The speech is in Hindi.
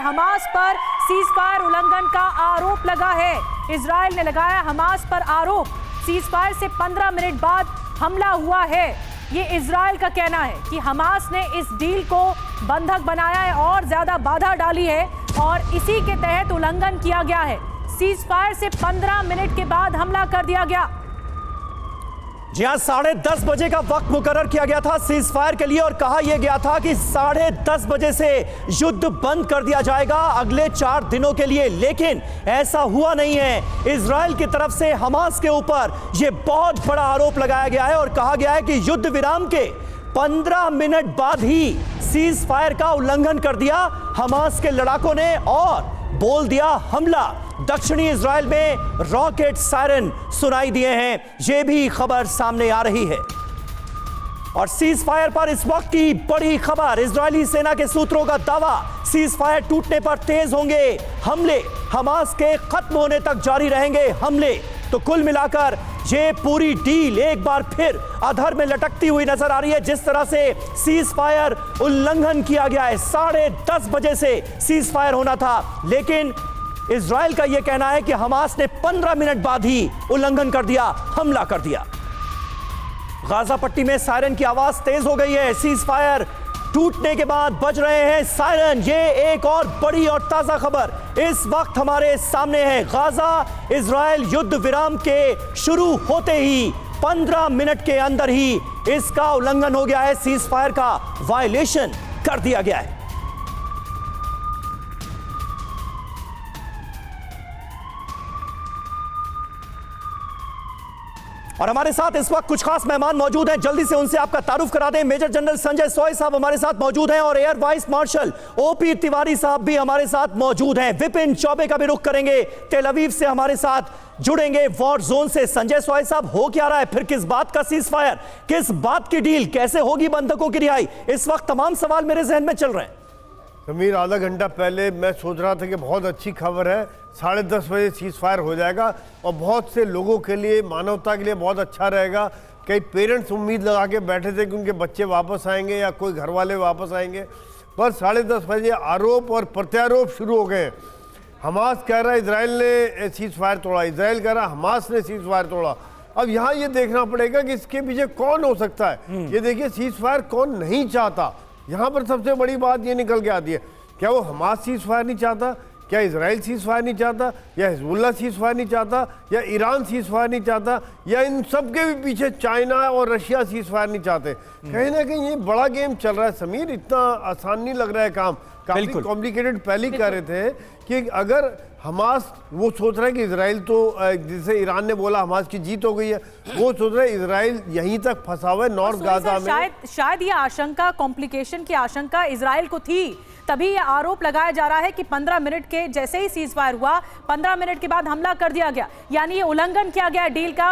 हमास पर सीजफायर उल्लंघन का आरोप लगा है। इजराइल ने लगाया हमास पर आरोप। सीजफायर से 15 मिनट बाद हमला हुआ है। ये इजराइल का कहना है कि हमास ने इस डील को बंधक बनाया है और ज्यादा बाधा डाली है और इसी के तहत उल्लंघन किया गया है। सीजफायर से 15 मिनट के बाद हमला कर दिया गया। जी हां, 10:30 बजे का वक्त मुकर्रर किया गया था सीज फायर के लिए और कहा यह गया था कि 10:30 बजे से युद्ध बंद कर दिया जाएगा अगले 4 दिनों के लिए, लेकिन ऐसा हुआ नहीं है। इजराइल की तरफ से हमास के ऊपर यह बहुत बड़ा आरोप लगाया गया है और कहा गया है कि युद्ध विराम के 15 मिनट बाद ही सीज फायर का उल्लंघन कर दिया हमास के लड़ाकों ने और बोल दिया हमला। दक्षिणी इजराइल में रॉकेट सायरन सुनाई दिए हैं, यह भी खबर सामने आ रही है। और सीज फायर पर इस वक्त की बड़ी खबर, इजरायली सेना के सूत्रों का दावा, सीज फायर टूटने पर तेज होंगे हमले, हमास के खत्म होने तक जारी रहेंगे हमले। तो कुल मिलाकर ये पूरी डील एक बार फिर अधर में लटकती हुई नजर आ रही है। जिस तरह से सीज फायर उल्लंघन किया गया है, 10:30 बजे से सीज फायर होना था, लेकिन इजराइल का यह कहना है कि हमास ने 15 मिनट बाद ही उल्लंघन कर दिया, हमला कर दिया। गाजा पट्टी में सायरन की आवाज तेज हो गई है। सीज फायर टूटने के बाद बज रहे हैं सायरन। ये एक और बड़ी और ताजा खबर इस वक्त हमारे सामने है। गाजा इजराइल युद्ध विराम के शुरू होते ही 15 मिनट के अंदर ही इसका उल्लंघन हो गया है, सीज फायर का वायलेशन कर दिया गया है। और हमारे साथ इस वक्त कुछ खास मेहमान मौजूद हैं, जल्दी से उनसे आपका तारुफ करा दें। मेजर जनरल संजय सोय साहब हमारे साथ मौजूद हैं और air vice marshal OP Tiwari साहब भी हमारे साथ मौजूद हैं। विपिन चौबे का भी रुख करेंगे, तेल अवीव से हमारे साथ जुड़ेंगे वॉर जोन से। संजय सोय साहब, हो क्या रहा है फिर? किस बात का सीज फायर, किस बात की डील, कैसे होगी बंधकों की रिहाई? इस वक्त तमाम सवाल मेरे जहन में चल रहे हैं। समीर, आधा घंटा पहले मैं सोच रहा था कि बहुत अच्छी खबर है, 10:30 बजे सीज फायर हो जाएगा और बहुत से लोगों के लिए, मानवता के लिए बहुत अच्छा रहेगा। कई पेरेंट्स उम्मीद लगा के बैठे थे कि उनके बच्चे वापस आएंगे या कोई घर वाले वापस आएंगे, पर 10:30 बजे आरोप और प्रत्यारोप शुरू हो गए। हमास कह रहा है इजराइल ने सीज फायर तोड़ा, इजराइल कह रहा है हमास ने सीज फायर तोड़ा। अब यहाँ ये देखना पड़ेगा कि इसके पीछे कौन हो सकता है। ये देखिए, सीज फायर कौन नहीं चाहता, यहाँ पर सबसे बड़ी बात ये निकल के आती है। क्या वो हमास सीज फायर नहीं चाहता, क्या इजराइल सीज फायर नहीं चाहता, या हिजबुल्लाह सीज फायर नहीं चाहता, या ईरान सीज फायर नहीं चाहता, या इन सब के भी पीछे चाइना और रशिया सीज फायर नहीं चाहते? कहीं ना कहीं ये बड़ा गेम चल रहा है समीर, इतना आसान नहीं लग रहा है काम, काफी कॉम्प्लिकेटेड। पहले कह रहे थे कि अगर हमास, वो सोच रहा है कि इजराइल तो, जैसे ईरान ने बोला हमास की जीत हो गई है, वो सोच रहा है इजराइल यहीं तक फंसा हुआ है नॉर्थ गाजा में। शायद ये आशंका, कॉम्प्लिकेशन की आशंका इजराइल को थी, तभी ये आरोप लगाया जा रहा है कि 15 मिनट के जैसे ही सीज फायर हुआ, 15 मिनट के बाद हमला कर दिया गया, यानी ये उल्लंघन किया गया डील का।